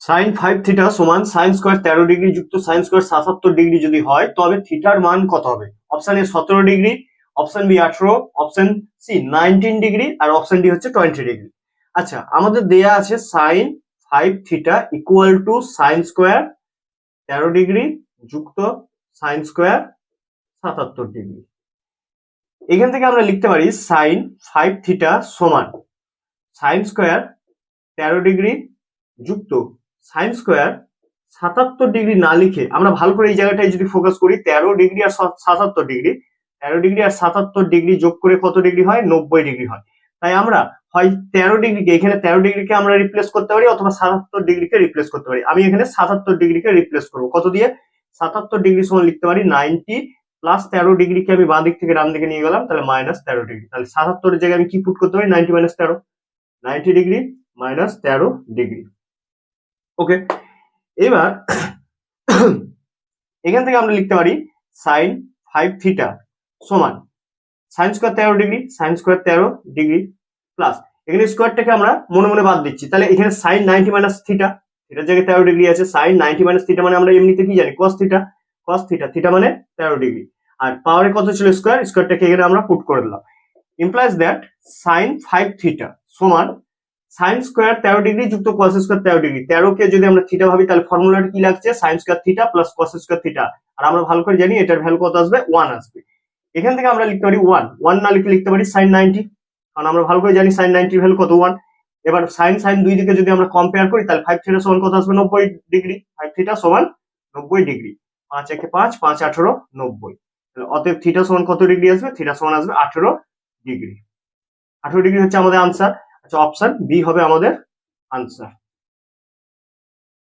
Sign 5 theta সমান sine square 13 degree যুক্ত sine square 77 degree যদি হয় তবে থিটার মান কত হবে? Option A 17 degree, option B 18, option C 19 degree আর অপশন ডি হচ্ছে 20 ডিগ্রি। আচ্ছা, আমাদের দেয়া আছে sine 5 theta equal to sine square 13 degree যুক্ত সাইন স্কোয়ার 77 ডিগ্রি। এখান থেকে আমরা লিখতে পারি সাইন 5 থিটা সমান সাইন স্কোয়ার 13 ডিগ্রি যুক্ত সাইন স্কোয়ার 77 ডিগ্রি না লিখে আমরা ভালো করে এই জায়গাটায় যদি ফোকাস করি 13 ডিগ্রি আর 77 ডিগ্রি, 13 ডিগ্রি আর 77 ডিগ্রি যোগ করে কত ডিগ্রি হয়? 90 ডিগ্রি হয়। তাই আমরা হয় 13 ডিগ্রিকে এখানে 13 ডিগ্রিকে আমরা রিপ্লেস করতে পারি অথবা 77 ডিগ্রিকে রিপ্লেস করতে পারি। আমি এখানে 77 ডিগ্রিকে রিপ্লেস করবো কত দিয়ে? 77 ডিগ্রি সমান লিখতে পারি 90 প্লাস 13 ডিগ্রিকে আমি বাঁ দিক থেকে ডান দিকে নিয়ে গেলাম, তাহলে মাইনাস 13 ডিগ্রি। তাহলে 77 এর জায়গায় আমি কি পুট করতে পারি? 90 মাইনাস 13, 90 ডিগ্রি মাইনাস 13 ডিগ্রি। ওকে, এবার এখান থেকে আমরা লিখতে পারি সাইন 5 থিটা সমান sine square 13 degree, sign square 13 degree plus এখানে স্কোয়ারটাকে আমরা মনে মনে বাদ দিচ্ছি, তাহলে এখানে সাইন 90 মাইনাস থিটা, থিটার জায়গায় 13 ডিগ্রি আছে, সাইন 90 মাইনাস থিটা মানে আমরা এমনিতে কি জানি? Cos theta, cos theta, theta মানে 13 ডিগ্রি। আর পাওয়ারে কত ছিল? স্কোয়ার, স্কোয়ারটাকে এখানে আমরা পুট করে দিলাম। ইমপ্লাইজ দ্যাট সাইন 5 থিটা সমান সাইন স্কোয়ার 13 ডিগ্রি যুক্ত কস স্কোয়ার 13 ডিগ্রি। 13 কে যদি আমরা থিটা ভাবি তাহলে ফর্মুলাটা কি লাগছে? Sine square theta plus cos square theta. আর আমরা ভালো করে জানি এটার ভ্যালু কত আসবে? 1 আসবে। এখান থেকে আমরা লিখতে পারি 1 না লিখে লিখতে পারি সাইন 90, কারণ আমরা ভালো করে জানি সাইন 90 ভ্যালু কত? 1। এবার সাইন সাইন দুই দিকে যদি আমরা কম্পেয়ার করি তাহলে 5 থিটা সমান কত আসবে? 90 ডিগ্রি। 5 থিটা সমান 90 ডিগ্রি। 5 একে 5, 5 18 90। তাহলে অতএব থিটা সমান কত ডিগ্রি আসবে? থিটা সমান আসবে 18 ডিগ্রি। 18 ডিগ্রি হচ্ছে আমাদের আনসার। আচ্ছা, অপশন বি হবে আমাদের আনসার।